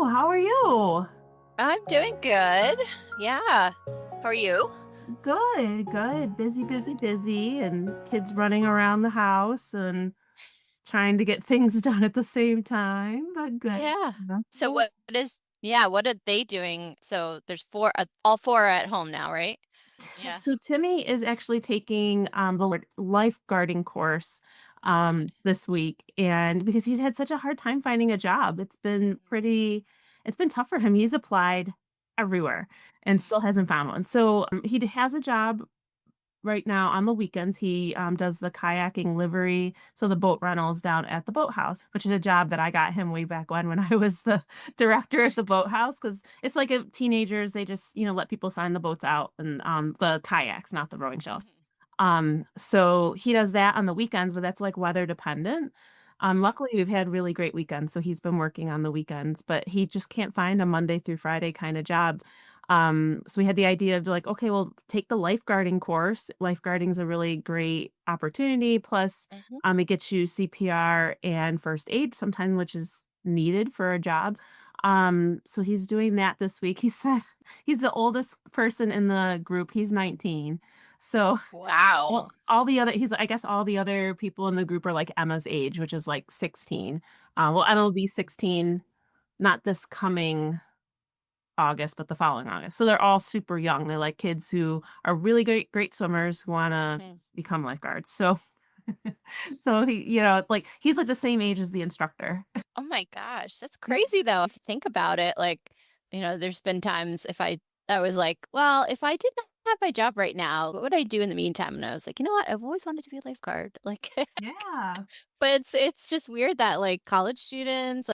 How are you? I'm doing good. Yeah. How are you? Good, good. Busy, busy, busy, and kids running around the house and trying to get things done at the same time, but good. Yeah. Yeah. So what are they doing? So there's all four are at home now, right? Yeah. So Timmy is actually taking the lifeguarding course Good. this week, and because he's had such a hard time finding a job, it's been tough for him. He's applied everywhere and Mhm. still hasn't found one. So he has a job right now on the weekends. He does the kayaking livery, so the boat rentals down at the boathouse, which is a job that I got him way back when I was the director at the boathouse. Because it's like a teenagers, they just let people sign the boats out and the kayaks, not the rowing shells. Mhm. So he does that on the weekends, but that's like weather dependent. Mhm. Luckily we've had really great weekends, so he's been working on the weekends, but he just can't find a Monday through Friday kind of job. So we had the idea of like, okay, well, take the lifeguarding course. Lifeguarding is a really great opportunity. Plus, Mhm. it gets you CPR and first aid sometimes, which is needed for a job. So he's doing that this week. He said he's the oldest person in the group. He's 19. So Wow. all the other I guess all the other people in the group are like Emma's age, which is like 16. Well, Emma will be 16, not this coming August, but the following August. So they're all super young. They're like kids who are really great swimmers who wanna Mhm. become lifeguards. So so like he's like the same age as the instructor. Oh my gosh, that's crazy though. If you think about it, there's been times I was like, well, if I didn't have my job right now, what would I do in the meantime? And I was like, you know what? I've always wanted to be a lifeguard. Yeah. But it's just weird that like college students,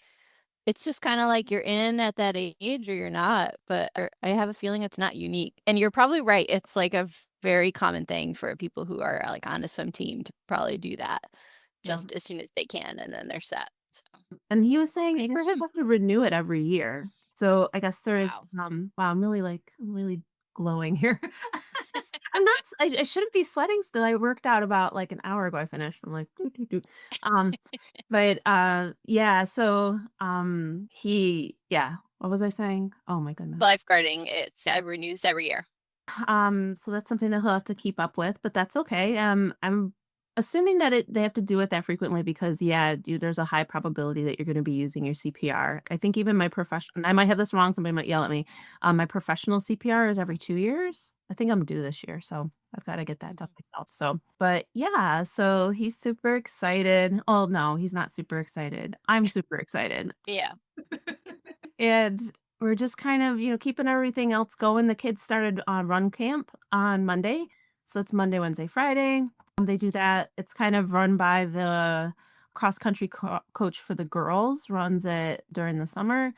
it's just kinda like you're in at that age or you're not, but I have a feeling it's not unique, and you're probably right, it's like a very common thing for people who are, like, on a swim team to probably do that Yeah. just as soon as they can, and then they're set, so And he was saying, I good for guess you him. have to renew it every year. So I guess there is, Wow. wow, I'm really glowing here. I'm not, I shouldn't be sweating still. I worked out about like an hour ago. I finished. I'm like, doo, doo, doo. Um, but yeah, so what was I saying? Oh my goodness. Lifeguarding, it renews every year. So that's something that he'll have to keep up with, but that's okay. I'm assuming that they have to do it that frequently because there's a high probability that you're going to be using your CPR. I think even my professional, I might have this wrong, somebody might yell at me. My professional CPR is every 2 years. I think I'm due this year, so I've got to get that done Mhm. myself. So, but yeah, so he's super excited. Oh no, he's not super excited. I'm super excited. Yeah. And we're just kind of, keeping everything else going. The kids started on run camp on Monday. So it's Monday, Wednesday, Friday. They do that. It's kind of run by the cross country coach for the girls, runs it during the summer.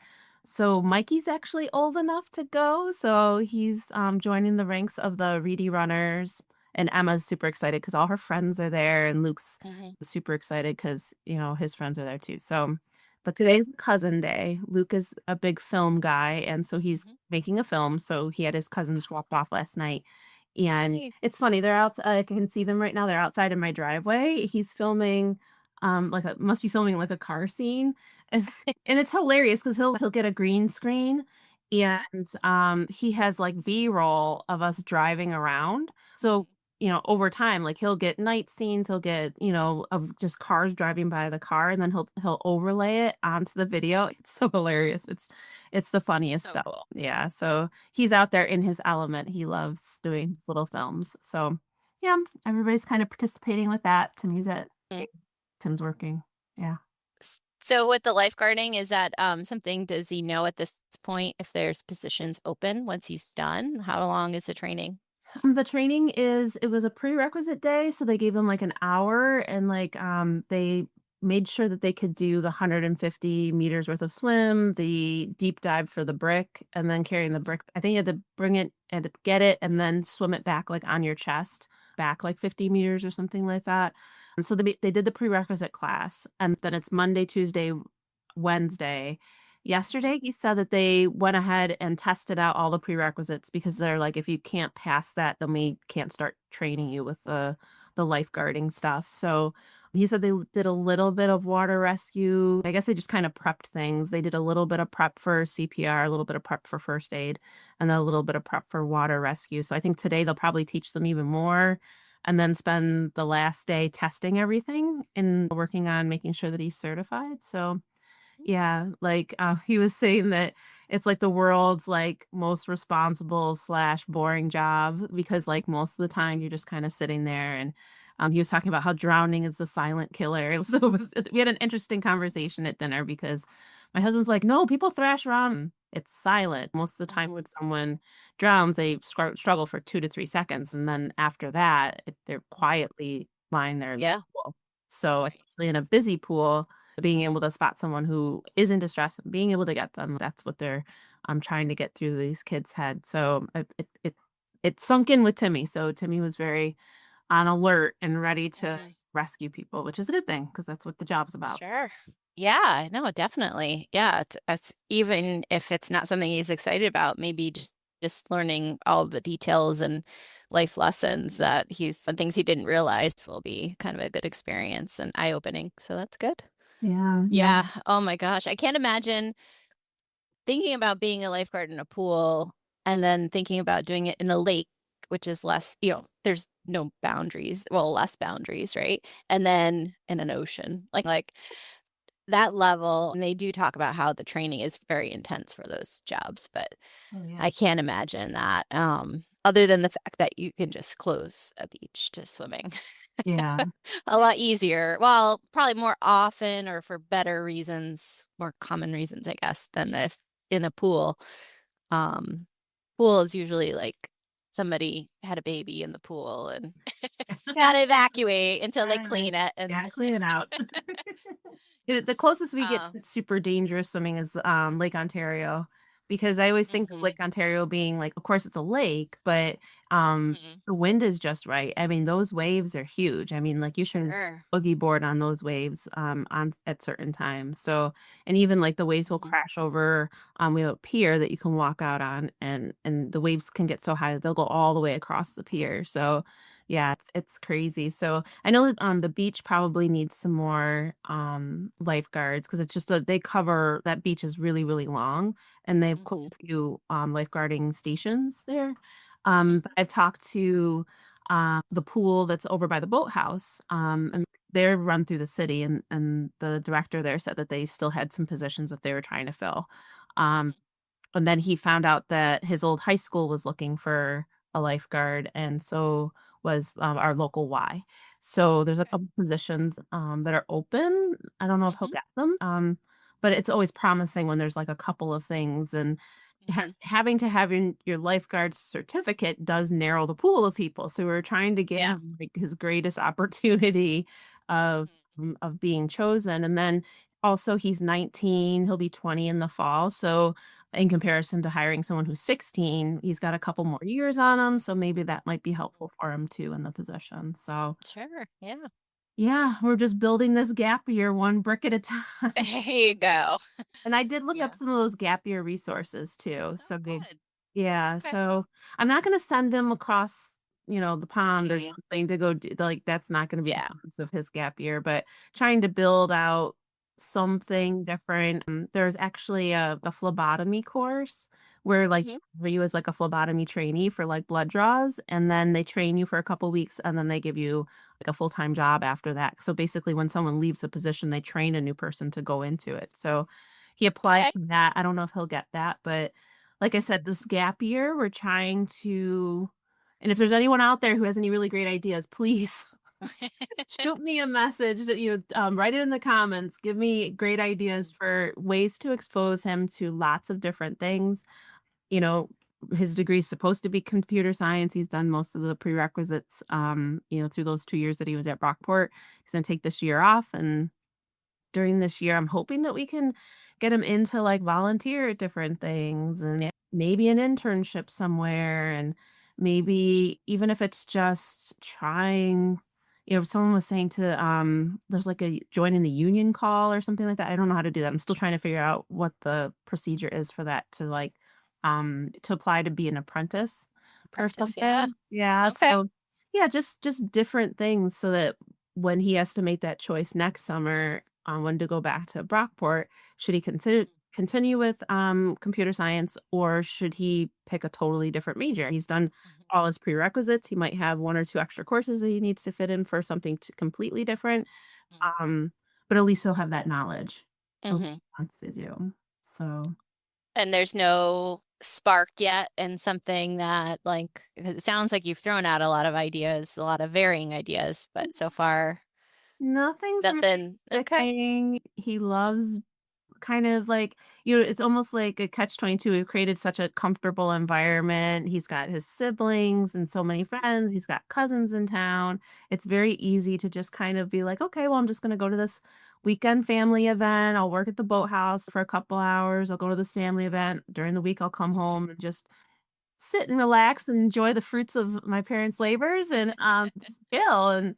So Mikey's actually old enough to go. So he's joining the ranks of the Reedy runners. And Emma's super excited because all her friends are there. And Luke's Mhm. super excited because, his friends are there too. So but today's cousin day. Luke is a big film guy, and so he's Mhm. making a film, so he had his cousins dropped off last night, and Nice. it's funny, they're out I can see them right now, they're outside in my driveway. He's filming, must be filming, like, a car scene, and and it's hilarious because he'll get a green screen, Mhm. and, he has, like, B-roll of us driving around, so, Mhm. over time, like, he'll get night scenes, he'll get, of just cars driving by the car, and then he'll overlay it onto the video. It's so hilarious. It's the funniest So stuff. cool. Yeah, so he's out there in his element. He loves doing his little films. So, yeah, everybody's kind of participating with that. Mm. Tim's working. Yeah. So with the lifeguarding, is that, something does he know at this point if there's positions open once he's done? How long is the training? The training it was a prerequisite day, so they gave them like an hour and like they made sure that they could do the 150 meters worth of swim, the deep dive for the brick, and then carrying the brick. I think you had to bring it and get it and then swim it back like on your chest, back like 50 meters or something like that. And so they did the prerequisite class, and then it's Monday, Tuesday, Wednesday. Mhm. Yesterday, he said that they went ahead and tested out all the prerequisites because they're like, if you can't pass that, then we can't start training you with the lifeguarding stuff. So He said they did a little bit of water rescue. I guess they just kind of prepped things. They did a little bit of prep for CPR, a little bit of prep for first aid, and then a little bit of prep for water rescue. So I think today they'll probably teach them even more and then spend the last day testing everything and working on making sure that he's certified. So yeah, like, he was saying that it's, like, the world's, like, most responsible/boring slash boring job because, like, most of the time you're just kinda sitting there and, he was talking about how drowning is the silent killer. So we had an interesting conversation at dinner because my husband's like, "No, people thrash around. It's silent." Most of the time when Mhm. someone drowns, they struggle for 2 to 3 seconds, and then after that, they're quietly lying there in the Yeah, pool. So, right. especially in a busy pool, being able to spot someone who is in distress and being able to get them, that's what they're, trying to get through these kids' heads. So, it sunk in with Timmy. So Timmy was very on alert and ready to Mhm. rescue people, which is a good thing because that's what the job's about. Sure. Yeah, no, definitely. Yeah, it's even if it's not something he's excited about, maybe just learning all the details and life lessons that he's some things he didn't realize will be kind of a good experience and eye-opening. So that's good. Yeah, yeah, Yeah. Oh my gosh. I can't imagine thinking about being a lifeguard in a pool and then thinking about doing it in a lake, which is less, there's no boundaries, well, less boundaries, right? And then in an ocean. Like that level, and they do talk about how the training is very intense for those jobs, but oh, yeah. I can't imagine that, other than the fact that you can just close a beach to swimming. Yeah, A lot easier. Well, probably more often or for better reasons, more common reasons, I guess, than if in a pool. Um, Pool is usually like somebody had a baby in the pool and gotta evacuate until they right, clean right. it Yeah, and clean it out. The closest we get uh, to super dangerous swimming is, Lake Ontario, because I always think of mhm, Lake Ontario being like of course, it's a lake, but, mhm. the wind is just right. I mean, those waves are huge. I mean, like, you can Sure. boogie board on those waves, on at certain times, so and even, like, the waves will Mhm, crash over, we have a pier that you can walk out on, and the waves can get so high that they'll go all the way across the pier, so yeah, it's crazy. So I know that the beach probably needs some more lifeguards because it's just they cover that beach is really, really long and they've quite mhm, a few lifeguarding stations there. But mhm, I've talked to the pool that's over by the boathouse, mm, and they're run through the city and the director there said that they still had some positions that they were trying to fill. Um, mhm, and then he found out that his old high school was looking for a lifeguard, and so was, our local Y. So there's a okay. couple positions, that are open. I don't know if he'll Mhm, get them, but it's always promising when there's, like, a couple of things, and mhm. having to have your lifeguard certificate does narrow the pool of people, so we're trying to give Yeah. him, like, his greatest opportunity of Mhm, of being chosen, and then also he's 19, he'll be 20 in the fall, so in comparison to hiring someone who's 16, he's got a couple more mhm, years on him, so maybe that might be mhm. helpful for him too in the position. So, Sure, yeah. yeah, we're just building this gap year one brick at a time. There you go. And I did look up Yeah. some of those gap year resources too. Oh, So they good. yeah, Okay. so I'm not gonna send them across, the pond or Mhm. something to go do like, that's not gonna be the Yeah. focus of his gap year, but trying to build out Mhm, something different. There's actually a phlebotomy course where, like, mhm, where you as, like, a phlebotomy trainee for, like, blood draws, and then they train you for a couple weeks, and then they give you, like, a full-time job after that. So, basically, when someone leaves the position, they train a new person to go into it. So, he applied okay. for that. I don't know if he'll get that, but like I said, this gap year, we're trying to and if there's anyone out there who has any really great ideas, please shoot me a message that, write it in the comments. Give me great ideas Mhm, for ways to expose him to lots of different things. You know, his degree is supposed to be computer science. He's done most of the prerequisites, through those 2 years that he was at Brockport. He's gonna take this year off and during this year, I'm hoping that we can get him into, like, volunteer at different things yeah, and maybe an internship somewhere and maybe even if it's just trying someone was saying to, there's like a joining the union call or something like that. I don't know how to do that. I'm still trying to figure out what the procedure is for that to, like, to apply to be an apprentice or apprentice, yeah. something. Yeah, Okay. so, yeah, just different things so that when he has to make that choice next summer on when to go back to Brockport, should he consider continue with computer science or should he pick a totally different major? He's done Mhm. all his prerequisites. He might have one or two extra courses that he needs to fit in for something completely different. Mhm. Um, but at least he'll have that knowledge of what Mhm. he wants to do. So And there's no spark yet and something that like 'cause it sounds like you've thrown out a lot of ideas, a lot of varying ideas, but so far nothing's really nothing. Okay. sticking. He loves kind of like, it's almost like a catch-22. We've created such a comfortable environment. He's got his siblings and so many friends. He's got cousins in town. It's very easy to just kind of be like, okay, well, I'm just going to go to this weekend family event. I'll work at the boathouse for a couple hours. I'll go to this family event. During the week, I'll come home and just sit and relax and enjoy the fruits of my parents' labors and, just chill and,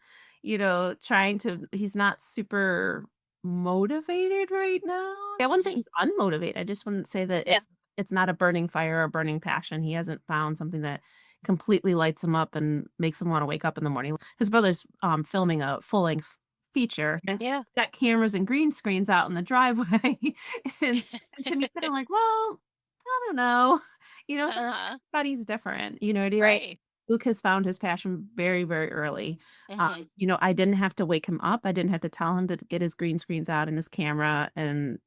trying to he's not super motivated right now. I wouldn't say Mhm. he's unmotivated. I just wouldn't say that Yeah. it's not a burning fire or a burning passion. He hasn't found something that completely lights him up and makes him wanna wake up in the morning. His brother's, filming a full-length feature, and Yeah. got cameras and green screens out in the driveway, and and to me, kinda like, "Well, I don't know." You know? Uh-huh. Everybody's different, what do you Right. Luke has found his passion very, very early. Mhm. I didn't have to wake him up. I didn't have to tell him to get his green screens out and his camera, and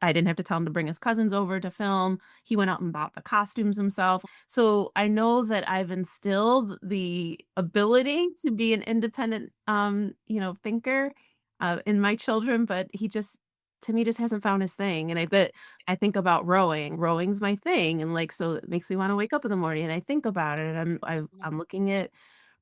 I didn't have to tell him to bring his cousins over to film. He went out and bought the costumes himself. So I know that I've instilled the ability to be an independent, thinker, in my children, but he just to me just hasn't found his thing. And I think about rowing. Rowing's my thing, and, like, so it makes me wanna wake up in the morning, and I think about it, and Mhm. I'm looking at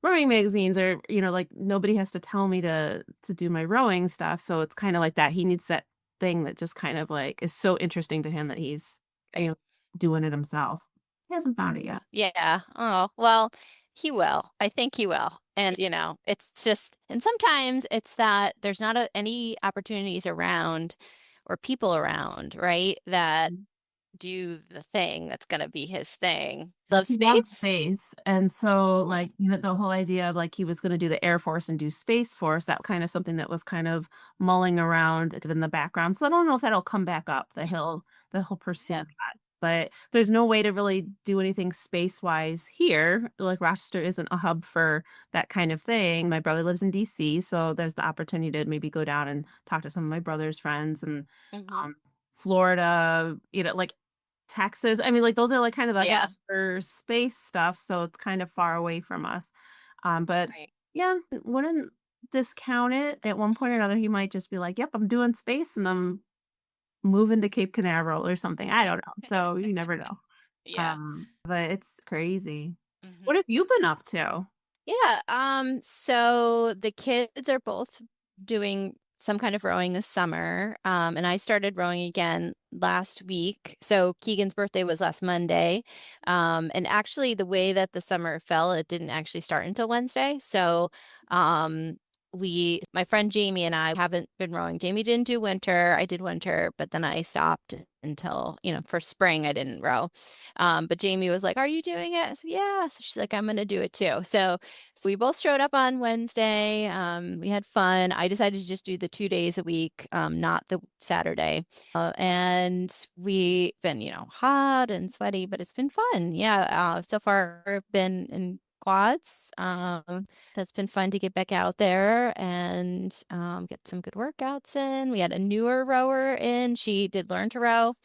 rowing magazines or, like, nobody has to tell me to do my rowing stuff, so it's kinda like that. He needs that thing that just kind of, like, is so interesting to him that he's, you Right. know, doing it himself. He hasn't found it yet. Yeah. Oh, well, he will. I think he will. And, it's just, and sometimes it's that there's not any opportunities around or people around, right? That do the thing that's going to be his thing. Love He loves space. space, and so, Mm, like, the whole idea of, like, he was gonna do the Air Force and do Space Force, that kind of something that was kind of mulling around in the background, so I don't know if that'll come back up, that he'll pursue yeah. that, but there's no way to really do anything space-wise here, like, Rochester isn't a hub for that kind of thing. My brother lives in DC, so there's the opportunity to maybe go down and talk to some of my brother's friends and, Hmm. um, Florida, like Texas. I mean, like, those are, like, kind of the Yeah. hubs for space stuff, so it's kind of far away from us. But Right. yeah, wouldn't discount it. At one point or another, he might just be like, "Yep, I'm doing space and I'm moving to Cape Canaveral or something." I don't know. So you never know. Yeah. But it's crazy. What Hmm. have you been up to? Yeah, so the kids are both doing some kind of rowing this summer. And I started rowing again last week. So Keegan's birthday was last Monday. And actually the way that the summer fell, it didn't actually start until Wednesday. So um my friend Jamie and I haven't been rowing. Jamie didn't do winter. I did winter, but then I stopped until, for spring I didn't row. But Jamie was like, "Are you doing it?" I said, "Yeah." So she's like, "I'm gonna do it too." So we both showed up on Wednesday. We had fun. I decided to just do the 2 days a week, not the Saturday. And we've been, hot and sweaty, but it's been fun. Yeah. So far I've been in quads. That's been fun to get back out there and get some good workouts in. We had a newer rower in. She did learn to row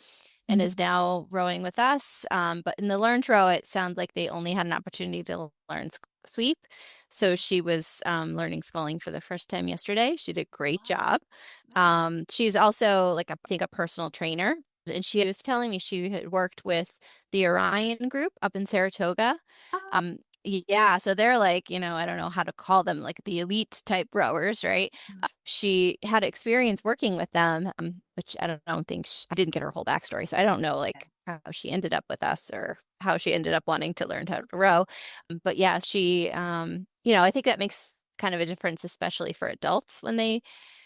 and Mhm. is now rowing with us. But in the learn to row, it sounds like they only had an opportunity to learn sweep. So she was learning sculling for the first time yesterday. She did a great job. She's also like I think a personal trainer. And she was telling me she had worked with the Orion group up in Saratoga. Yeah, so they're like, I don't know how to call them, like the elite type rowers, right? She had experience working with them, which I don't think I didn't get her whole backstory, so I don't know like how she ended up with us or how she ended up wanting to learn how to row. But yeah, I think that makes kind of a difference, especially for adults when they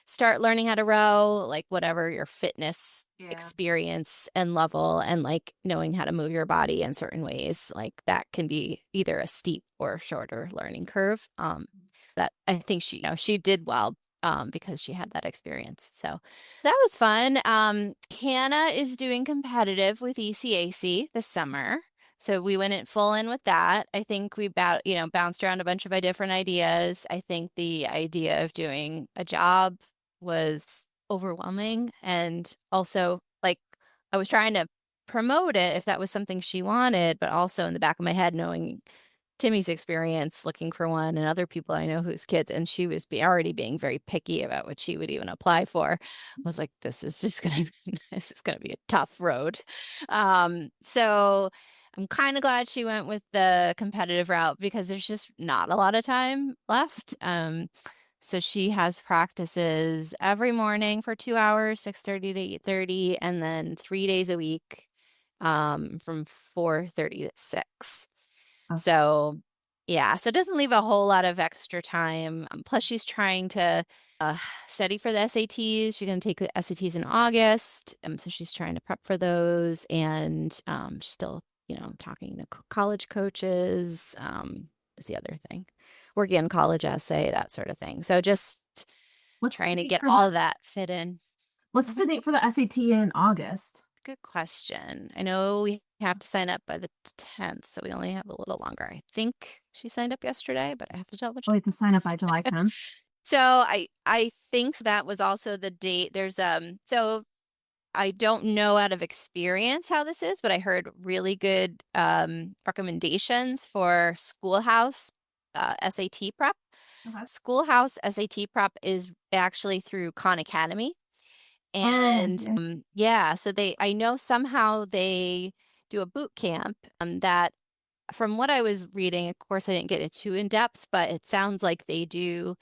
start learning how to row, like whatever your fitness Yeah. experience and level and like knowing how to move your body in certain ways, like that can be either a steep or shorter learning curve. that I think she did well because she had that experience. So that was fun. Hannah is doing competitive with ECAC this summer. So we went in full in with that. I think we bounced around a bunch of different ideas. I think the idea of doing a job was overwhelming, and also like I was trying to promote it if that was something she wanted, but also in the back of my head knowing Timmy's experience looking for one and other people I know whose kids, and she was already being very picky about what she would even apply for. I was like, this is just gonna this is gonna be a tough road. So I'm kind of glad she went with the competitive route because there's just not a lot of time left. So she has practices every morning for 2 hours, 6:30 to 8:30, and then 3 days a week, from 4:30 to 6. Okay. So yeah, so it doesn't leave a whole lot of extra time. Plus, she's trying to uh, study for the SATs. She's going to take the SATs in August. So she's trying to prep for those, and still, talking to college coaches. Is the other thing, working on college essay, that sort of thing. So just What's the trying to date get for all the that fit in. What's Mhm. the date for the SAT in August? Good question. I know we have to sign up by the 10th, so we only have a little longer. I think she signed up yesterday, but I have to double Oh, you check. can sign up by July 10th. So I think that was also the date. So I don't know out of experience how this is, but I heard really good recommendations for Schoolhouse SAT prep. Okay. Schoolhouse SAT prep is actually through Khan Academy. Oh, And yeah. yeah, so I know somehow they do a boot camp that from what I was reading, of course, I didn't get it too in depth, but it sounds like they do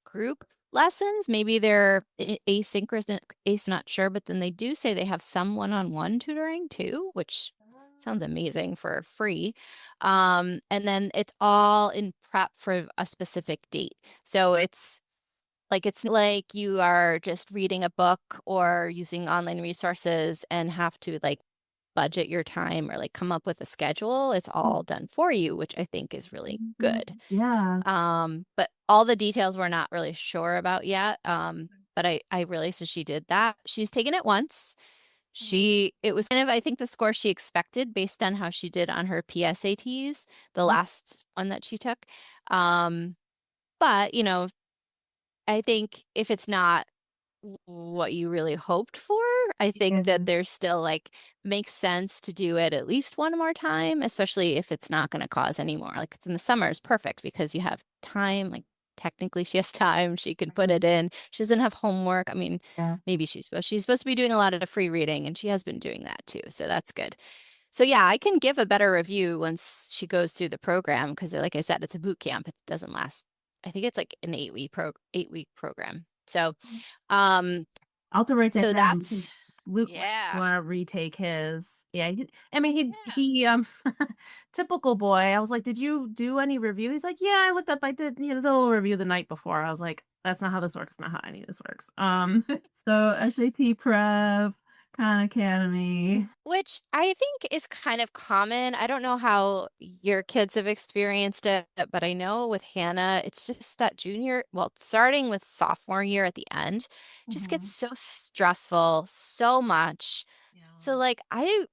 group lessons. Maybe they're asynchronous, not sure, but then they do say they have some one-on-one tutoring too, which sounds amazing for free. And then it's all in prep for a specific date. So it's like you are just reading a book or using online resources and have to like budget your time or like come up with a schedule. It's all done for you, which I think is really good. Yeah. But all the details we're not really sure about yet. But I realized that she did that. She's taken it once. It was kind of, I think, the score she expected based on how she did on her PSATs, the Oh, last one that she took. Um, but, I think if it's not what you really hoped for, I think that yeah. there's still like makes sense to do it at least one more time, especially if it's not going to cause any more. Like it's in the summer is perfect because you have time. Like technically she has time. She can put it in. She doesn't have homework. I mean, Yeah. maybe she's supposed to be doing a lot of the free reading and she has been doing that too. So that's good. So yeah, I can give a better review once she goes through the program because like I said, it's a boot camp. It doesn't last. I think it's like an 8-week program. So um I'll have to write that so down because that's Luke might yeah. wanna retake his. Yeah, I mean, Yeah. he typical boy. I was like, "Did you do any review?" He's like, "Yeah, I looked up. I did, the little review the night before." I was like, "That's not how this works. Not how any of this works." So SAT prep, Khan Academy. Which I think is kind of common. I don't know how your kids have experienced it, but I know with Hannah, it's just that starting with sophomore year at the end, just gets Mhm. so stressful, so much. So Yeah. like I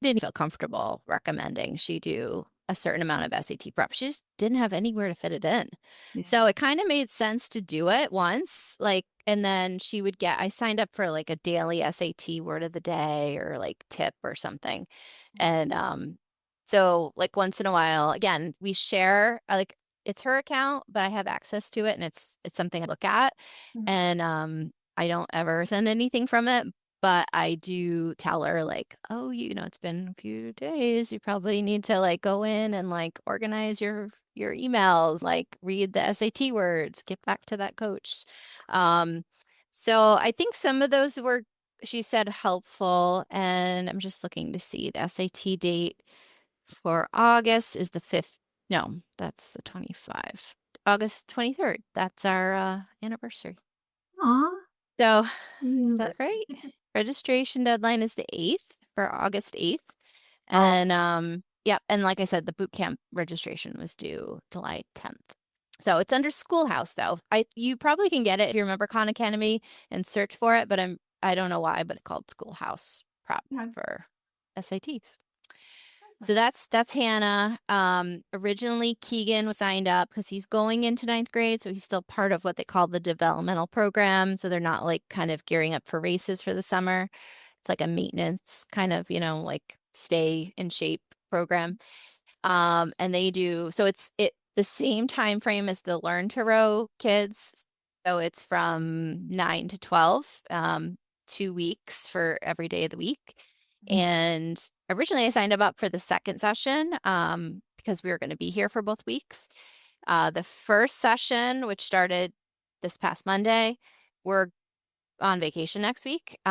didn't feel comfortable recommending she do a certain amount of SAT prep. She just didn't have anywhere to fit it in. Yeah. So it kind of made sense to do it once, like, and then I signed up for like a daily SAT word of the day or like tip or something. And so like once in a while, again, we share like it's her account, but I have access to it and it's something I look at. Mhm. And I don't ever send anything from it, but I do tell her like, oh, it's been a few days. You probably need to like go in and like organize your emails, like read the SAT words, get back to that coach. Um, so I think some of those were, she said, helpful. And I'm just looking to see the SAT date for August is the 5th. No, that's the 25. August 23rd. That's our anniversary. Aw. So, is that University. right? Registration deadline is the 8th for August 8th. Oh, And yeah, and like I said, the boot camp registration was due July 10th. So it's under Schoolhouse though. You probably can get it if you remember Khan Academy and search for it, but I don't know why, but it's called Schoolhouse Prep Okay. for SATs. So Perfect. that's Hannah. Originally Keegan was signed up because he's going into ninth grade, so he's still part of what they call the developmental program. So they're not like kind of gearing up for races for the summer. It's like a maintenance kind of, like stay in shape program. And they do so it's the same time frame as the Learn to Row kids. So it's from 9 to 12, 2 weeks for every day of the week. Mhm. And originally I signed up for the second session because we were going to be here for both weeks. The first session, which started this past Monday, we're on vacation next week. So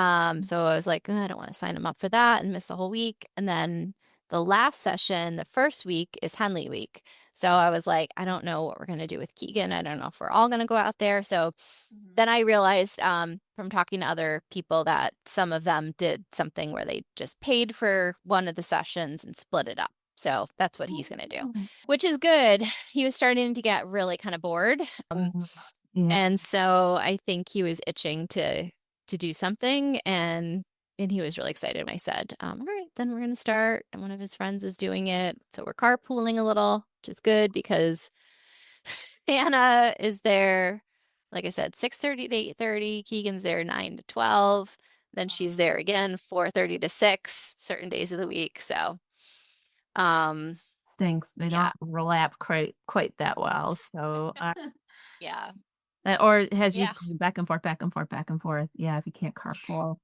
I was like, "Ugh, I don't want to sign them up for that and miss the whole week." And then the last session, the first week, is Henley week. So I was like, I don't know what we're going to do with Keegan. I don't know if we're all going to go out there. So Mhm. then I realized from talking to other people that some of them did something where they just paid for one of the sessions and split it up. So that's what he's going to do, Oh, which is good. He was starting to get really kind of bored. oh, yeah. And so I think he was itching to do something and he was really excited when I said, all right, then we're gonna start. And one of his friends is doing it. So we're carpooling a little, which is good because Hannah is there, like I said, 6:30 to 8:30. Keegan's there 9 to 12. Then she's there again 4:30 to 6 certain days of the week. So um Stinks. They yeah, don't overlap quite that well. So, yeah, or has you yeah. back and forth, back and forth, back and forth. Yeah, if you can't carpool.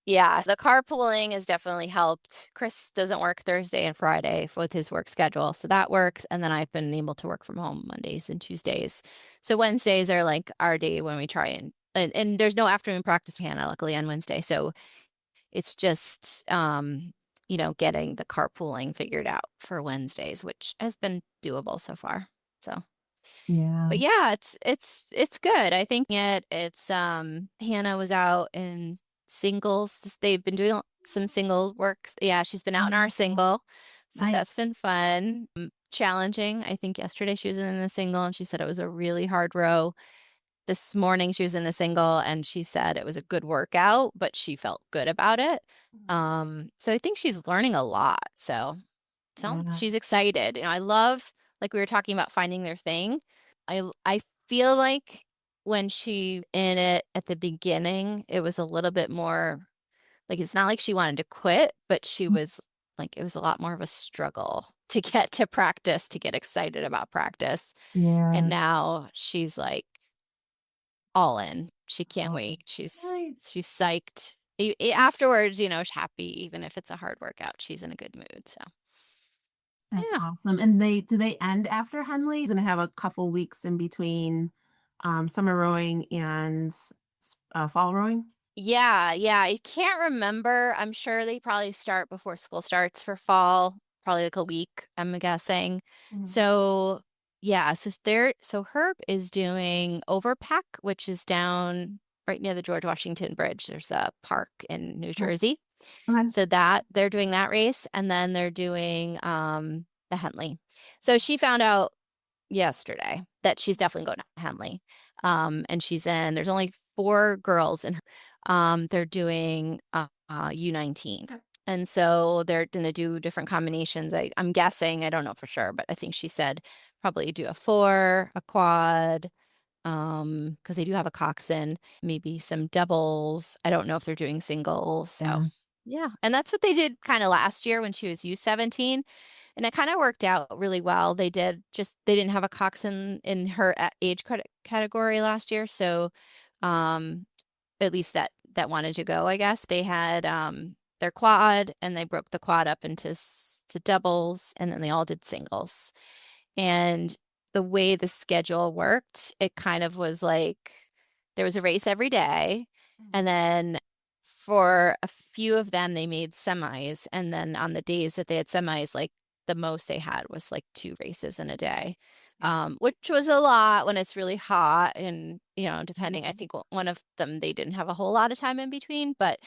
Yeah, the carpooling has definitely helped. Chris doesn't work Thursday and Friday with his work schedule, so that works. And then I've been able to work from home Mondays and Tuesdays. So Wednesdays are like our day when we try and there's no afternoon practice for Hannah, luckily on Wednesday. So it's just getting the carpooling figured out for Wednesdays, which has been doable so far. So Yeah. but yeah, it's good. I think it's Hannah was out in singles. They've been doing some single works. Yeah, she's been out in our Oh, single. So nice. that's been fun. Challenging. I think yesterday she was in a single and she said it was a really hard row. This morning she was in a single and she said it was a good workout, but she felt good about it. Mhm. So I think she's learning a lot. So Yeah. she's excited. I love, like we were talking about finding their thing. I feel like when she in it at the beginning, it was a little bit more like it's not like she wanted to quit, but she was like it was a lot more of a struggle to get to practice, to get excited about practice. And Yeah. now she's like all in. She can't Oh, wait. She's nice. she's psyched. Afterwards, she's happy, even if it's a hard workout. She's in a good mood. So That's yeah. awesome. And do they end after Henley's and have a couple weeks in between summer rowing and fall rowing? Yeah, yeah. I can't remember. I'm sure they probably start before school starts for fall, probably like a week, I'm guessing. Mhm. So yeah, so Herb is doing Overpack, which is down right near the George Washington Bridge. There's a park in New Okay. Jersey. Okay. So that they're doing that race and then they're doing the Henley. So she found out yesterday that she's definitely going to Henley. And there's only four girls in her. They're doing U19. Okay. And so they're going to do different combinations. I'm guessing, I don't know for sure, but I think she said probably do a four, a quad, because they do have a coxswain, maybe some doubles. I don't know if they're doing singles. So Yeah. yeah. And that's what they did kind of last year when she was U17. And it kind of worked out really well. They didn't have a coxswain in her age category last year. So um at least that wanted to go, I guess. They had their quad and they broke the quad up to doubles and then they all did singles. And the way the schedule worked, it kind of was like there was a race every day. Mhm. And then for a few of them, they made semis. And then on the days that they had semis, like the most they had was like two races in a day, Yeah. which was a lot when it's really hot. And, depending, I Mhm. think one of them, they didn't have a whole lot of time in between. But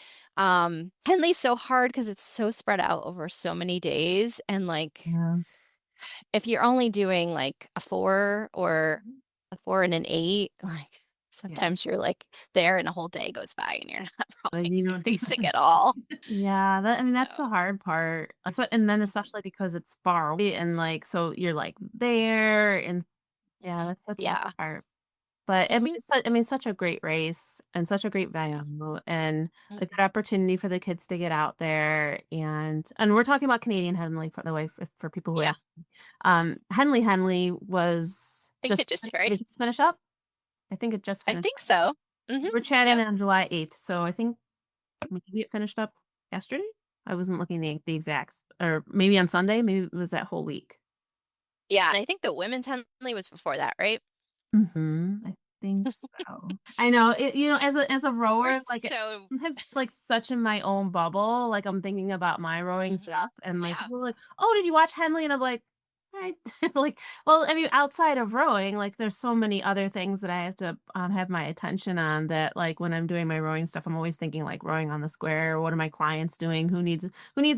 Henley's so hard because it's so spread out over so many days. And like, Yeah. if you're only doing like a 4 or Mhm. a 4 and an 8, like Yeah. sometimes you're like there and a whole day goes by and you're not Like, really you know racing at all. yeah, that I mean, that's So, the hard part. And then mhm, especially because it's far away and, like, so you're, like, there and yeah, mhm. that's the Yeah. hard part. But, I mean, Mhm. such a great race and such a great Yeah. venue and a Mhm. good opportunity for the kids to get out there, and we're talking about Canadian Henley, for the way for people who Yeah. ask. Henley was Think it just just did started. it just finish up? I think it just I finished think up. so. Mhm. We were chatting Yep. on July 8th, so I think maybe it finished up yesterday? I wasn't looking the exacts, or maybe on Sunday, maybe it was that whole week. Yeah, and I think the women's Henley was before that, right? Mhm, I think so. I know, as a We're rower, like, so sometimes, like, such in my own bubble, like, I'm thinking about my rowing Mhm. stuff, and, like, Yeah. people are like, "Oh, did you watch Henley?" And I'm like, "I" like, well, I mean, outside of rowing, like, there's so many other things that I have to, have my attention on that, like, when I'm doing my rowing stuff, I'm always thinking, like, rowing on the square, what are my clients doing, who needs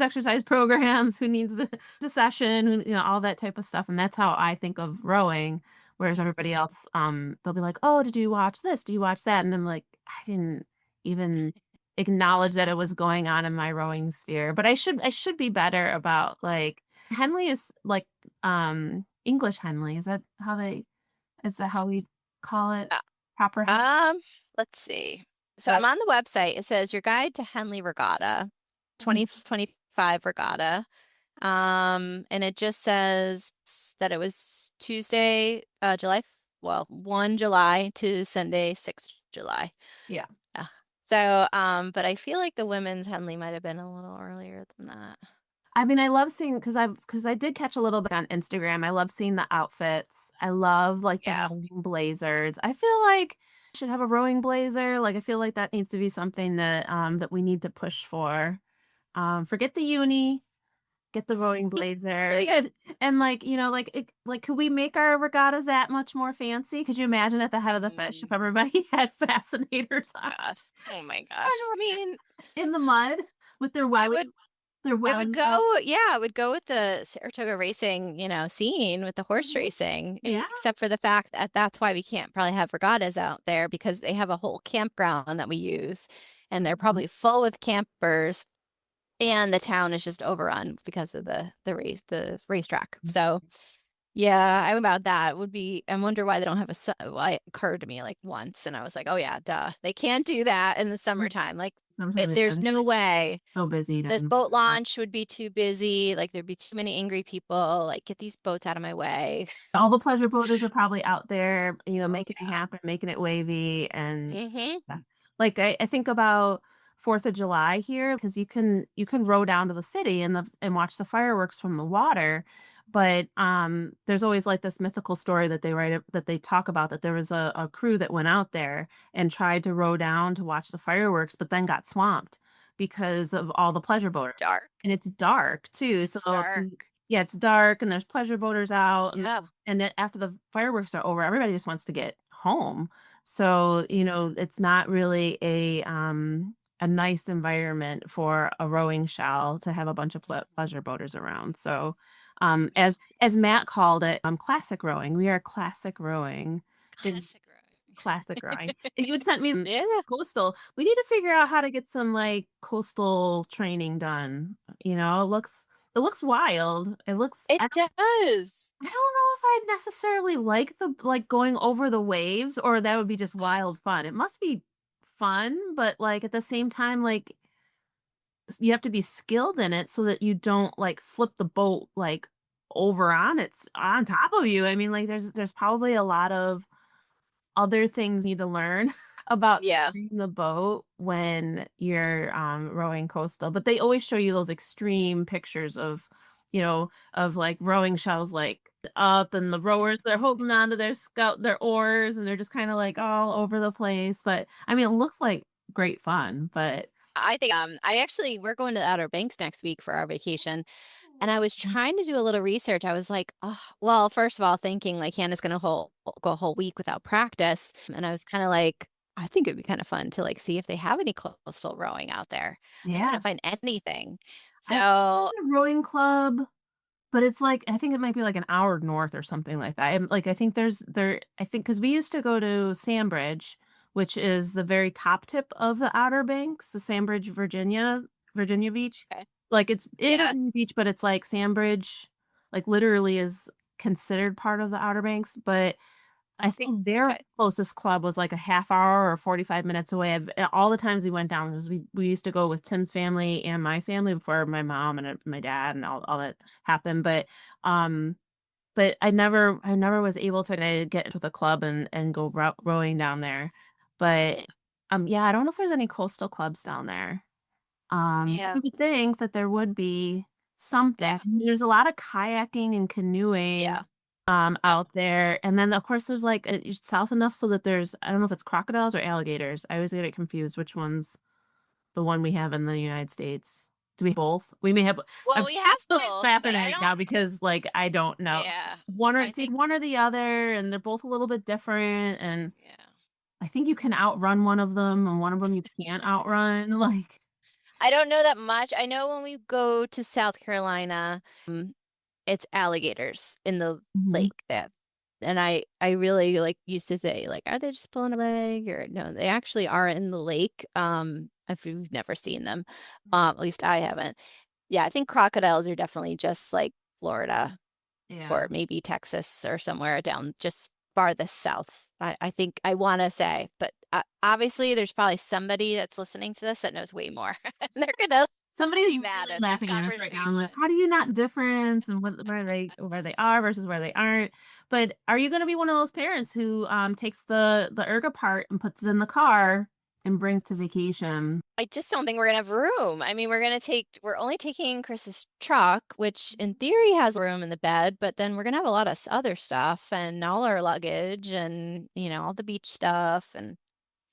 exercise programs, who needs the session, all that type of stuff, and that's how I think of rowing. Whereas everybody Mhm. else, they'll be like, "Oh, did you watch this? Do you watch that?" And I'm like, "I didn't even acknowledge that it was going on in my rowing sphere." But I should be better about, like Henley is like, English Henley. Is that how we call it? Uh, Proper Hen um, let's see. So uh, I'm on the website. It says your guide to Henley Regatta, mhm, 2025 regatta. And it just says that it was Tuesday, well, 1 July to Sunday, 6 July. yeah. Yeah. So, but I feel like the women's Henley might have been a little earlier than that. I mean, I love seeing because I did catch a little bit on Instagram. I love seeing the outfits. I love, like, the Yeah. rowing blazers. I feel like I should have a rowing blazer. Like, I feel like that needs to be something that we need to push for. Forget the uni, get the rowing blazer. Really good. And, like, could we make our regattas that much more fancy? Could you imagine at the head of the fish if Mm, everybody had fascinators on? God. Oh my gosh. And I mean, in the mud with I would their I would wellies out. go, yeah, I would go with the Saratoga racing, scene with the horse Mhm. racing, Yeah. except for the fact that that's why we can't probably have regattas out there because they have a whole campground that we use and they're Mhm. probably full with campers and the town is just overrun because of the racetrack. So, yeah, I about that would be I wonder why they don't have why it occurred to me like once and I was like, "Oh yeah, duh. They can't do that in the summertime." Like Sometimes it there's does. no way. So busy This down boat there. launch would be too busy, like, there'd be too many angry people, like, "Get these boats out of my way." All the pleasure boaters are probably out there, Oh, making it happen, making it wavy, and yeah. Mhm. yeah. Like, I think about 4th of July here because you can row down to the city and watch the fireworks from the water, but, there's always, like, this mythical story that they talk about that there was a crew that went out there and tried to row down to watch the fireworks, but then got swamped because of all the pleasure boaters. Dark. And it's dark too, It's so dark. yeah, it's dark and there's pleasure boaters out, Yeah. and then after the fireworks are over, everybody just wants to get home. So, it's not really a nice environment for a rowing shell to have a bunch of Mhm. pleasure boaters around. So, as Matt called it, classic rowing. We are classic rowing. Big Classic classic rowing. rowing. And you had sent me Yeah. coastal. We need to figure out how to get some, like, coastal training done. It looks wild. It does. I don't know if I'd necessarily like going over the waves, or that would be just wild fun. It must be fun, but, like, at the same time, like, you have to be skilled in it so that you don't, like, flip the boat, like, over on top of you. I mean, like, there's probably a lot of other things you need to learn about Yeah. steering the boat when you're, rowing coastal, but they always show you those extreme pictures of, like, rowing shells, like, up, and the rowers, they're holding on to their oars, and they're just kinda, like, all over the place, but, I mean, it looks like great fun, but I think, we're going to Outer Banks next week for our vacation, and I was Mhm. trying to do a little research. I was like, "Oh," well, first of all, thinking like Hannah's gonna go a whole week without practice, and I was kinda like, I think it'd be kinda fun to, like, see if they have any coastal rowing out there. I Yeah. couldn't find anything. I think So there's a rowing club but it's like I think it might be like an hour north or something like that. Like, I think I think because we used to go to Sandbridge, which is the very top tip of the Outer Banks, the Sandbridge, Virginia Beach. Okay. Like, it is Yeah. a beach, but it's like Sandbridge, like, literally is considered part of the Outer Banks, but I Oh, think their okay. closest club was like a half hour or 45 minutes away. All the times we went down, 'cause we used to go with Tim's family and my family before my mom and, my dad and all that happened, um, but I never was able to kinda get into the club and go rowing down there, but, Mm, yeah, I don't know if there's any coastal clubs down there. I yeah. would think that there would be something. Yeah. There's a lot of kayaking and canoeing, Yeah. Yeah. out there, and then, of course, there's, like, it's south enough so that there's I don't know if it's crocodiles or alligators. I always get it confused which one's the one we have in the United States. Do we have both? We may have Well, I'm we have still both, but snapping I right don't now because, like, I don't know. yeah. I It's either think one or the other, and they're both a little bit different, and yeah. I think you can outrun one of them, and one of them you can't outrun, like I don't know that much. I know when we go to South Carolina, it's alligators in the Mhm. lake that and I really, like, used to say, like, "Are they just pulling a leg?" Or no, they actually are in the lake, if you've never seen them, at least I haven't. Yeah, I think crocodiles are definitely just, like, Florida or Yeah. maybe Texas or somewhere down just farthest south. I think I wanna say, but, obviously, there's probably somebody that's listening to this that knows way more, and they're gonna Somebody's be mad really at this laughing at us right now. I'm like, conversation. how do you not difference and where they are versus where they aren't? But are you going to be one of those parents who takes the erg apart and puts it in the car and brings to vacation? I just don't think we're gonna have room. I mean, we're only taking Chris's truck, which in theory has room in the bed, but then we're gonna have a lot of other stuff and all our luggage and, all the beach stuff and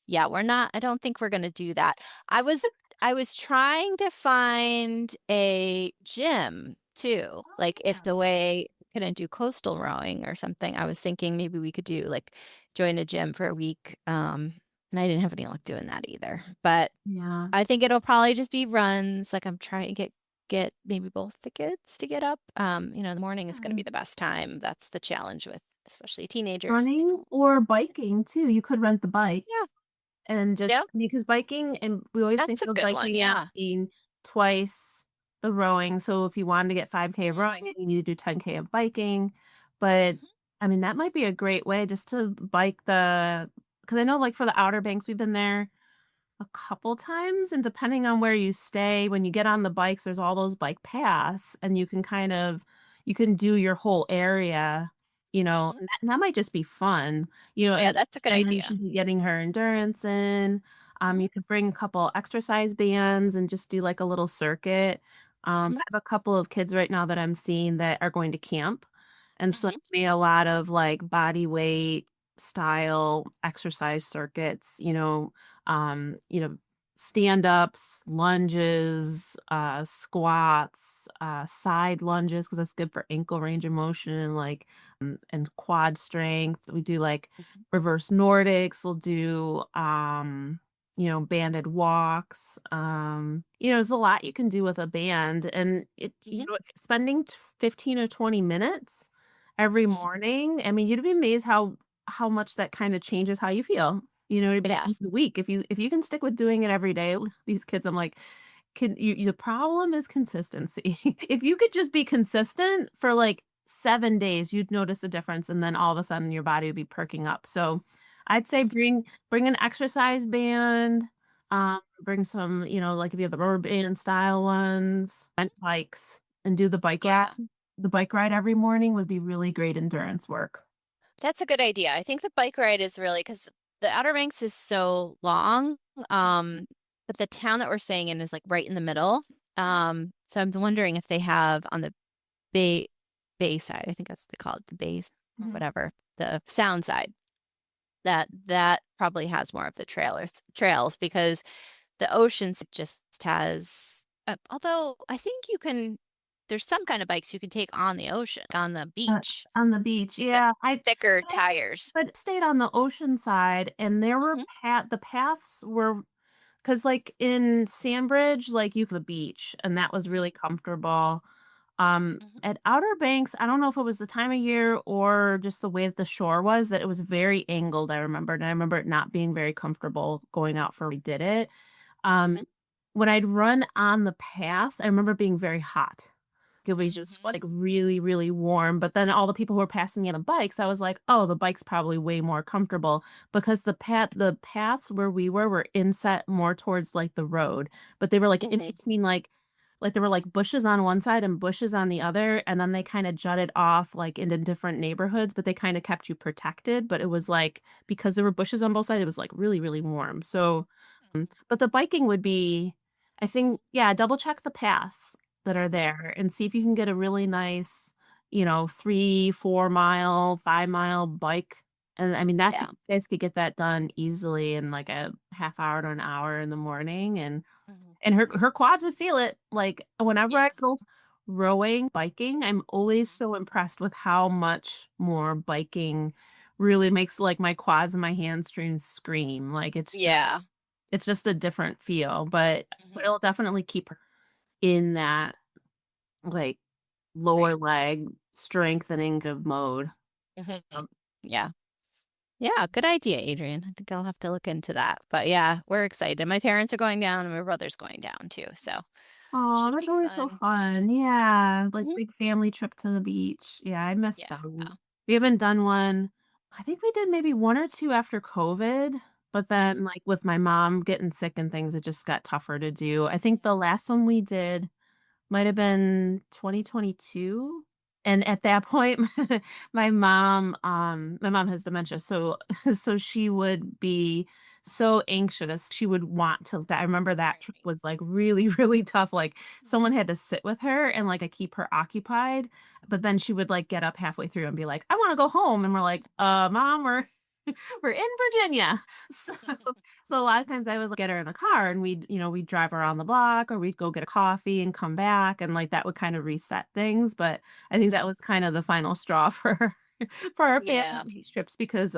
yeah, I don't think we're gonna do that. I was I was trying to find a gym too, Oh, like if yeah. the way couldn't do coastal rowing or something. I was thinking maybe we could do like join a gym for a week. And I didn't have any luck doing that either. But Yeah. I think it'll probably just be runs. Like I'm trying to get maybe both the kids to get up. The morning is gonna Yeah. be the best time. That's the challenge with especially teenagers. Running or biking too. You could rent the Yeah. bikes and Yeah. just because biking and we always think That's a of good one. biking as Yeah. being twice the rowing. So if you wanted to get 5K of rowing, Mhm. you need to do 10K of biking. But Mhm. I mean, that might be a great way just to bike because I know like for the Outer Banks, we've been there a couple times, and depending on where you stay, when you get on the bikes, there's all those bike paths, and you can do your whole area, Mhm. and that might just be fun, Yeah, and that's a good then idea. she's getting her endurance in. Mhm. You could bring a couple exercise bands and just do like a little circuit. I Mhm. have a couple of kids right now that I'm seeing that are going to camp, and so Mhm. I made a lot of like body weight style exercise circuits, stand-ups, lunges, squats, side lunges because that's good for ankle range of motion, like, and quad strength. We do, like, Mhm. reverse Nordics. We'll do, banded walks. There's a lot you can do with a band, and Mhm. spending 15 or 20 minutes every Mhm. morning, I mean, you'd be amazed how much that kinda changes how you feel. By the Yeah. end of the week, if you can stick with doing it every day, these kids, I'm like, can the problem is consistency. If you could just be consistent for like 7 days, you'd notice a difference, and then all of a sudden your body would be perking up. So I'd say bring an exercise band, Mhm. bring some, like if you have the rubber band style ones, rent bikes, and do the bike ride. Yeah. The bike ride every morning would be really great endurance work. That's a good idea. I think the bike ride is really because the Outer Banks is so long, but the town that we're staying in is, like, right in the middle. So I'm wondering if they have on the bay bay side, I think that's what they call it, the bays or Mhm. whatever, the sound side, that probably has more of the trails because the oceans just has although I think there's some kind of bikes you can take on the ocean, on the Uh, beach, on the beach, that yeah, thicker but I tires. stayed on the ocean side, and there were Mhm, the paths were because like, in Sandbridge, like, you could beach, and that was mhm, really comfortable. Mhm, At Outer Banks, I don't know if it was the time of year or just the way that the shore was, that it was very angled, I remembered, and I remember it not being very comfortable going out for we did it. Um, mhm, when I'd run on the pass, I remember being very hot. It was just, mhm, like, really, really warm, but then all the people who were passing me on the bikes, I was like, "Oh, the bike's probably way more comfortable," because the paths where we were inset more towards, like, the road, but they were, like, in mhm. between, there were, like, bushes on one side and bushes on the other, and then they kinda jutted off, like, into different neighborhoods, but they kinda kept you protected, but it was, like, because there were bushes on both sides, it was, like, really, really warm, so, but the biking would be, I think, yeah, double check the paths that are there and see if you can get a really nice, 3, 4 mile, 5 mile bike. And I mean, that could Yeah. you guys could get that done easily in like a half hour to an hour in the morning. Mhm. And her quads would feel it. Like whenever Yeah. I go rowing, biking, I'm always Mhm. so impressed with how much more biking really makes like my quads and my hamstrings scream. Like Yeah. it's just a different feel, but Mhm. it'll definitely keep her in that like lower Right. leg strengthening of mode. Mhm. Um, Yeah. Yeah, good idea, Adrian. I think I'll have to look into that. But yeah, we're excited. My parents are going down and my brother's going down too. So Aw, should that's be always so fun. fun. Yeah, like Mhm. big family trip to the beach. Yeah, I miss Yeah. those. We haven't done one. I think we did maybe 1 or 2 after COVID, but Mhm. then, like, with my mom getting sick and things, it just got tougher to do. I think the Mhm. last one we did might have been 2022, and at that point, my mom has dementia, so so she would be so anxious, she would want to I remember that trip Right. was, like, really, really tough, like, someone Mhm. had to sit with her and, like, keep her occupied, but then she would, like, get up halfway through and be like, "I wanna go home," and we're like, Mom, we're we're in Virginia." So so a lot of times I would get her in the car and we'd drive around the block or we'd go get a coffee and come back and like that would kind of reset things. But I think that Mhm. was kind of the final straw for her for our family Yeah. beach trips because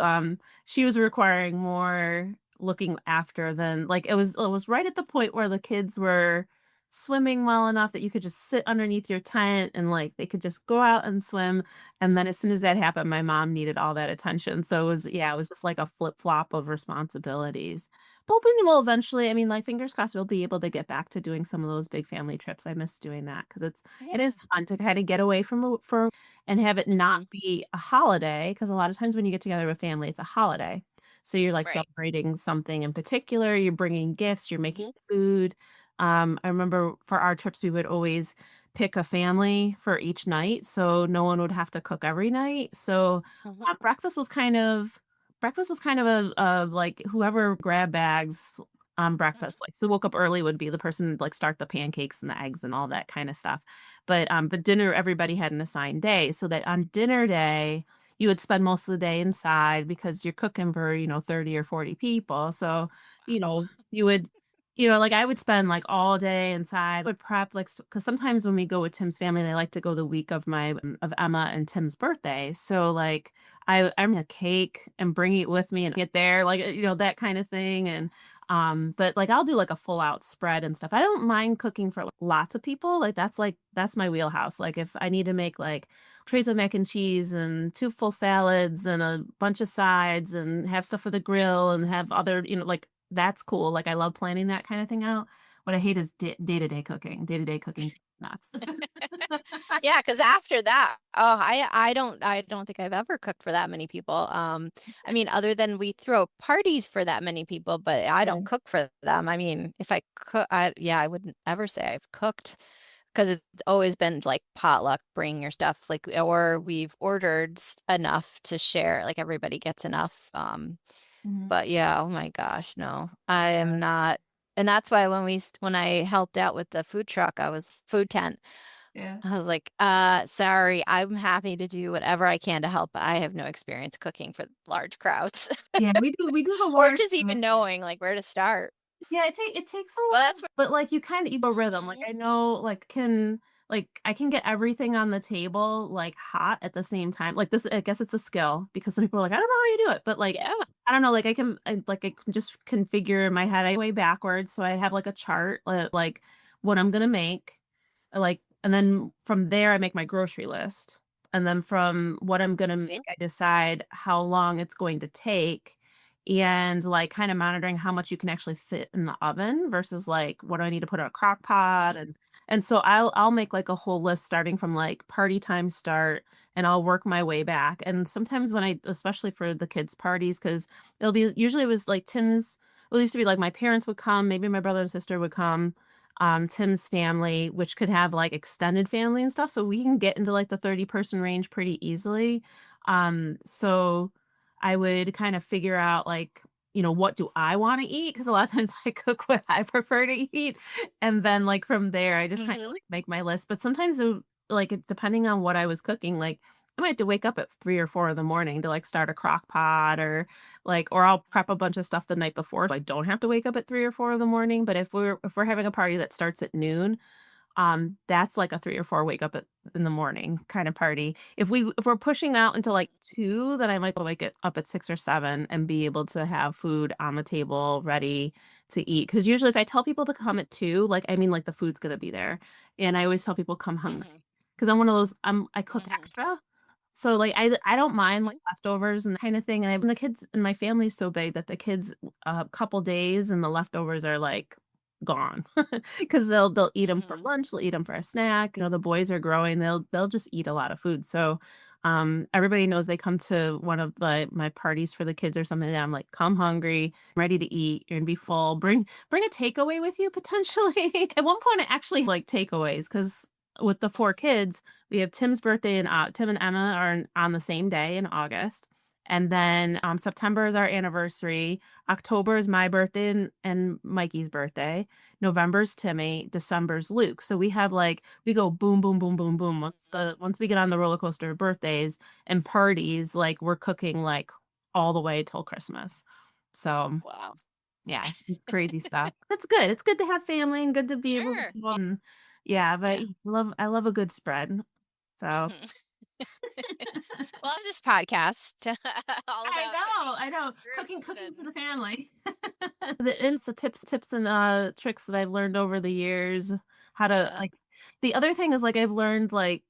she was requiring more looking after than like it was right at the point where the kids were swimming well enough that you could just sit underneath your tent and like they could just go out and swim and then as soon as that happened, my mom needed all that attention. So it was yeah, it Mhm. was just like a flip-flop of responsibilities. But hoping we'll eventually I mean, like, fingers crossed we'll be able to get back to doing some of those big family trips. I miss doing that because it Yeah. is fun to kinda get away from for and have it not Mhm. be a holiday. Because a lot of times when you get together with family, it's a holiday. So you're, like, Right. celebrating something in particular, you're bringing gifts, you're making Mhm. food. I remember for our trips, we would always pick a family for each night, so no one would have to cook every night. So, Mhm. breakfast was kind of a like whoever grabbed bags on Mhm. breakfast, like, so woke up early would be the person like start the pancakes and the eggs and all that kinda stuff. But dinner, everybody had an assigned day, so that on dinner day, you would spend most of the day inside because you're cooking for, 30 or 40 people. So, Wow. you would like, I would spend, like, all day inside, would prep, like, because sometimes when we go with Tim's family, they like to go the week of of Emma and Tim's birthday, so, like, I'm a cake and bring it with me and get there, like, that kinda thing, but, like, I'll do, like, a full out spread and stuff. I don't mind cooking for, like, lots of people, that's my wheelhouse, like, if I need to make, like, trays of mac and cheese and 2 full salads and a bunch of sides and have stuff for the grill and have other like, that's cool, like, I love planning that kinda thing out. What I hate is day-to-day cooking. Day-to-day cooking, nuts. Yeah, because after that, oh, I don't think I've ever cooked for that many people. I mean, other than we throw parties for that many people, but I Yeah. don't cook for them. I mean, if I cook, I wouldn't ever say I've cooked because it's always been like potluck, bring your stuff, like, or we've ordered enough to share, like everybody gets enough. Mhm. But yeah, oh my gosh, no, I am not. And that's why when I helped out with the food truck, I was food tent. Yeah. I was like, sorry, I'm happy to do whatever I can to help, but I have no experience cooking for large crowds Yeah, we do the or large just even knowing like where to start. yeah, it takes a Well, while, that's what but, like, you a rhythm, like, Mhm. I know, I can get everything on the table, like, hot at the same time, like, this I guess it's a skill because some people are like, "I don't know how you do it," but, like, Yeah. I don't know, like, I can just configure in my head, I way backwards, so I have, like, a chart, like, what I'm gonna make, like, And then from there, I make my grocery list. And then from what I'm gonna Mhm, make, I decide how long it's going to take and, like, kinda monitoring how much you can actually fit in the oven versus, like, what do I need to put in a crock pot, mhm, and so I'll make, like, a whole list starting from, like, party time start, and I'll work my way back, and sometimes when I especially for the kids' parties, because 'cause it'll be usually it was, like, Tim's well, it used to be, like, my parents would come, maybe my brother and sister would come, Tim's family, which could have, like, extended family and stuff, so we can get into, like, the 30-person range pretty easily. So I would kind of figure out, like, what do I wanna eat? Because a lot of times I cook what I prefer to eat, and then, like, from there, I just kinda, mhm, like, make my list, but sometimes like, depending on what I was cooking, like, I might have to wake up at 3 or 4 in the morning to, like, start a crock pot or I'll prep a bunch of stuff the night before so I don't have to wake up at 3 or 4 in the morning, but if we're having a party that starts at noon, that's like a 3 or 4 wake up in the morning kind of party. If we're pushing out until, like, 2, then I might wake it up at 6 or 7 and be able to have food on the table ready to eat. Because usually if I tell people to come at 2, like, I mean, like, the food's gonna be there, and I always tell people, "Come hungry," mhm, because 'cause I'm one of those I cook mhm, extra. So, like, I don't mind, like, mhm, leftovers and kind of thing, and the kids and my family's so big that the kids, a couple days and the leftovers are, like, gone. 'Cause they'll eat them for mhm. lunch, they'll eat them for a snack, the boys are growing, they'll just eat a lot of food, so, everybody knows they come to one of my parties for the kids or something, and I'm like, "Come hungry, ready to eat, you're gonna be full, bring a takeaway with you potentially." At one point, I actually like takeaways because with the 4 kids, we have Tim's birthday and, Tim and Emma are on the same day in August, and then, September is our anniversary, October is my birthday and Mikey's birthday, November's Timmy, December's Luke. So we have like we go boom, boom, boom, boom, boom. Once we get on the roller coaster of birthdays and parties, like we're cooking like all the way till Christmas. So Wow. yeah, crazy stuff. That's good. It's good to have family and good to be able to Sure. yeah, but Yeah. I love a good spread. So Mhm. Well, this podcast all about cooking I for know. groups Cooking for and the family. The tips and, tricks that I've learned over the years, how to yeah. like the other thing is, like, I've learned, like,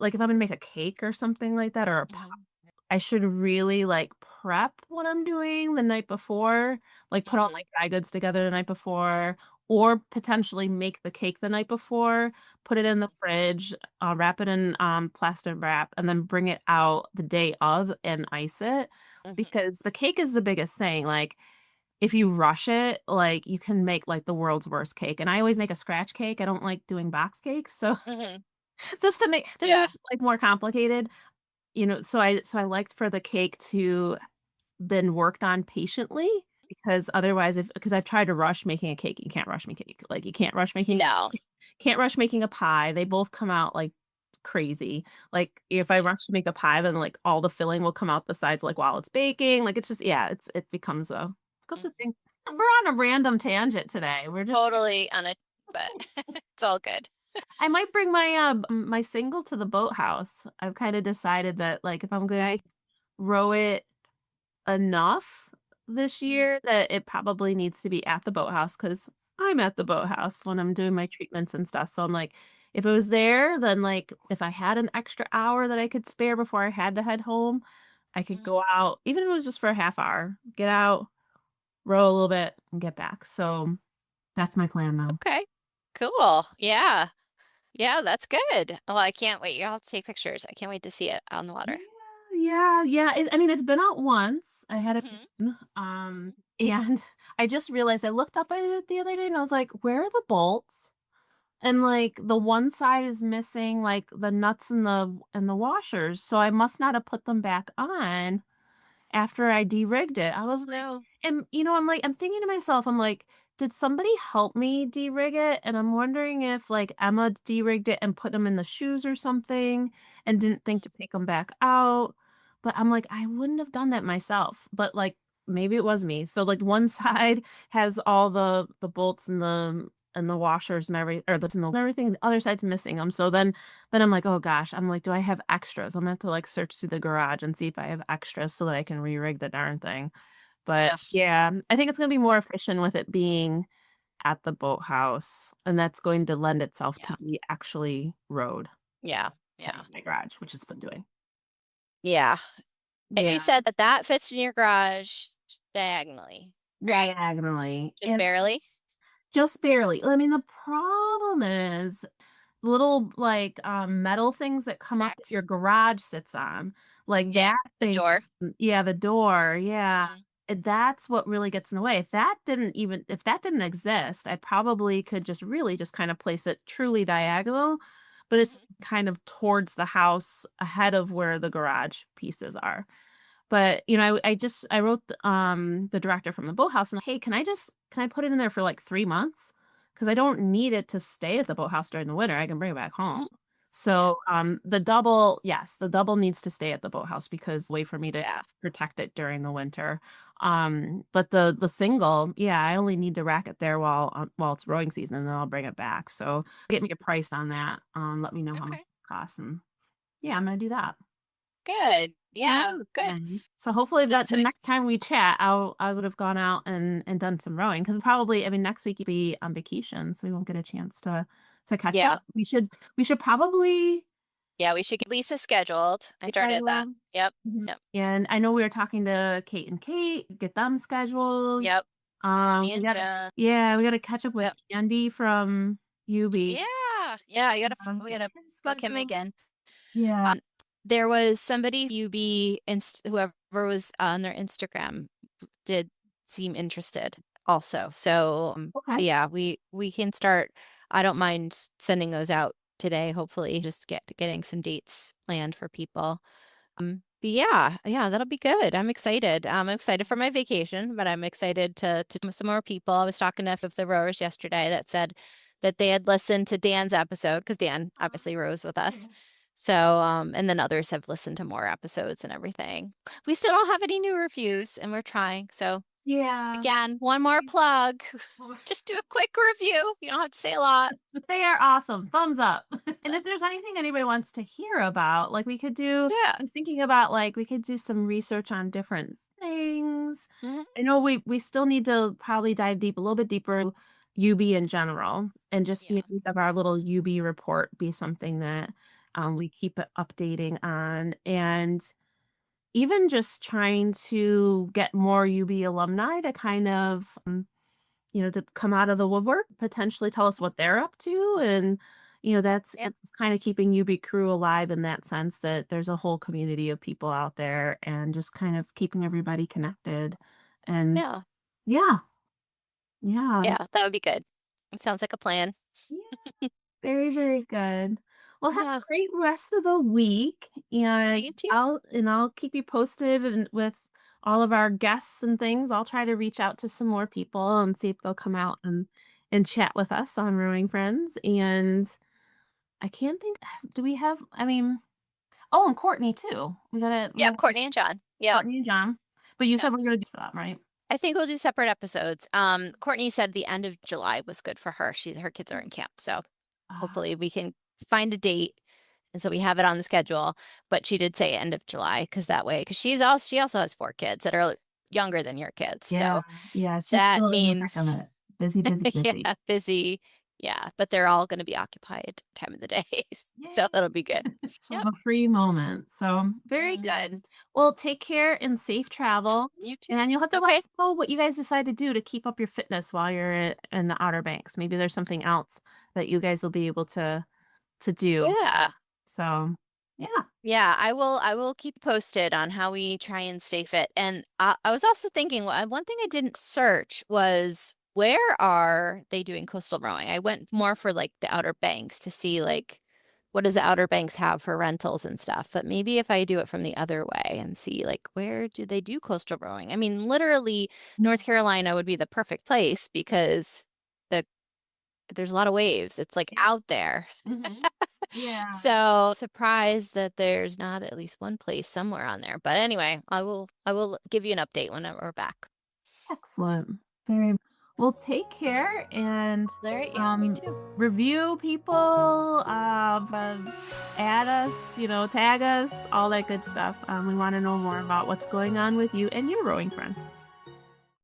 if I'm gonna make a cake or something like that or a Mhm, I should really, like, prep what I'm doing the night before, like, put all my mhm, dry goods together the night before, or potentially make the cake the night before, put it in the mhm, fridge, wrap it in, plastic wrap, and then bring it out the day of and ice it, mhm, because the cake is the biggest thing, like, if you rush it, like, you can make, like, the world's worst cake, and I always make a scratch cake, I don't like doing box cakes, so mhm. just to make Yeah. it, like, more complicated, so I liked for the cake to been worked on patiently because otherwise if because I've tried to rush making a cake, you can't rush me cake. Like, you No. can't rush making a pie, they both come out, like, crazy. Like, if I Mhm, rush to make a pie, then, like, all the filling will come out the sides, like, while it's baking, like, it's just yeah, it becomes a mhm. thing. We're on a random tangent today, we're just Totally on a but it's all good. I might bring my single to the boathouse. I've kinda decided that, like, if I'm gonna row it enough this Mhm, year that it probably needs to be at the boathouse because 'cause I'm at the boathouse when I'm doing my mhm, treatments and stuff, so I'm like, if it was there, then, like, if I had an extra hour that I could spare before I had to head home, I could mhm. go out, even if it was just for a half hour, get out, row a little bit, and get back, so that's my plan now. Okay. Cool. Yeah. Yeah, that's good. Well, I can't wait. You'll have to take pictures. I can't wait to see it on the Yeah, water. yeah, I mean, it's been out once, I had Mhm, it mhm, and I just realized I looked up at it the other day, and I was like, "Where are the bolts?" And, like, the one side is missing, like, the nuts and the washers, so I must not have put them back on after I de-rigged it. I was like no. and, I'm thinking to myself, I'm like, "Did somebody help me de-rig it?" And I'm wondering if, like, Emma de-rigged it and put them in the shoes or something and didn't think to Mhm, take them back out. But I'm like, "I wouldn't have done that myself." But, like, maybe it was me. So, like, one side has all the bolts and the washers and everything, the other side's missing them. So then I'm like, "Oh gosh." I'm like, "Do I have extras?" I'm gonna have to, like, search through the garage and see if I have extras so that I can re-rig the darn thing. But, ugh, yeah, I think it's gonna be more efficient with it being at the boathouse, and that's going to lend itself to Yeah. be actually road Yeah. instead Yeah. of my garage, which it's been doing. Yeah. And you Yeah, said that that fits in your garage diagonally, right? diagonally, Just and barely? just barely. I mean, the problem is little, like, metal things that come up that your Cracks. garage sits on, like Yeah. that The thing. door. Yeah, the door, yeah, Mhm. that's what really gets in the way. If that didn't exist, I probably could just really just kind of place it truly diagonal, but it's Mhm. kind of towards the house ahead of where the garage pieces are. But, I wrote the director from the boathouse and, "Hey, can I put it in there for, like, 3 months? Because I don't need it to stay at the boathouse during the winter, I can bring it back home." Mhm. Yeah. So, the double needs to stay at the boathouse because way for me to Yeah. protect it during the winter. But the single, yeah, I only need to rack it there while it's rowing season, and then I'll bring it back. So, get me a price on that, let me know how much Okay. it costs, and yeah, I'm gonna do that. Good. Yeah. Good. Exciting. So hopefully that That's the next nice. time we chat, I would have gone out and done some rowing because probably I mean next week you'd be on vacation, so we won't get a chance to catch Yeah. up. We should probably Yeah, we should get Lisa scheduled. I started that. schedule. Yep. Mhm. Yep. And I know we were talking to Kate, get them scheduled. Yep. Courtney We and gotta Jen. yeah, we gotta catch up with Yep. Andy from UB. Yeah. Yeah, you gotta we Get gotta him bug him scheduled. again. Yeah. Um, there was somebody UB whoever was on their Instagram did seem interested also. So Okay. yeah, we can start. I don't mind sending those out today, hopefully, just getting some dates planned for people. But yeah, yeah, that'll be good. I'm excited. I'm excited for my vacation, but I'm excited to meet some more people. I was talking to of the rowers yesterday that said that they had listened to Dan's episode because Dan obviously rows with us. Yeah. So, and then others have listened to more episodes and everything. We still don't have any new reviews, and we're trying. So, Yeah. again, one more plug. Just do a quick review. You don't have to say a lot. But they are awesome. Thumbs up. And if there's anything anybody wants to hear about, like we could do Yeah. I'm thinking about like we could do some research on different things. Hmm. I know we still need to probably dive deep a little bit deeper UB in general and just Yeah. have our little UB report be something that Mhm. we keep updating on and even just trying to get more UB alumni to kind of to come out of the woodwork, potentially tell us what they're up to, and, Yeah. it's kinda keeping UB Crew alive in that sense that there's a whole community of people out there and just kind of keeping everybody connected, and Yeah. yeah, yeah, Yeah. That would be good. It sounds like a plan. yeah, very, very good. Well, have Yeah. a great rest of the week, Yeah. and You too. I'll keep you posted and with all of our guests and things. I'll try to reach out to some more people and see if they'll come out and chat with us on Rowing Friends. And I can't think. Do we have? I mean, oh, and Courtney too. We gotta Yep, Courtney and John. Yep. Courtney and John. But you Yep. said we're gonna do that, right? I think we'll do separate episodes. Courtney said the end of July was good for her. Her kids are in camp, so Ah, hopefully we can find a date, and so we have it on the schedule. But she did say end of July because that way, because she also has 4 kids that are younger than your kids, yeah, so yeah. She's that still in the thick means of it. Busy, busy, busy. yeah, busy. Yeah, but they're all going to be occupied time of the day, so Yay. that'll be good. She'll Yep. have a free moment. So, very Mhm. good. Well, take care and safe travels, You too. and you'll have to let Okay. us know what you guys decide to do to keep up your fitness while you're in the Outer Banks. Maybe there's something else that you guys will be able to do. Yeah. So, yeah. Yeah, I will keep posted on how we try and stay fit. And I was also thinking, one thing I didn't search was where are they doing coastal rowing? I went more for like the Outer Banks to see like what does the Outer Banks have for rentals and stuff. But maybe if I do it from the other way and see like where do they do coastal rowing? I mean, literally North Carolina would be the perfect place because the there's a lot of waves. It's like out there. Mhm. Yeah. So surprised that there's not at least one place somewhere on there. But anyway, I will give you an update when we're back. Excellent. Very well. Take care and All right, yeah, you um, too. review people, add us, tag us, all that good stuff. We want to know more about what's going on with you and your rowing friends.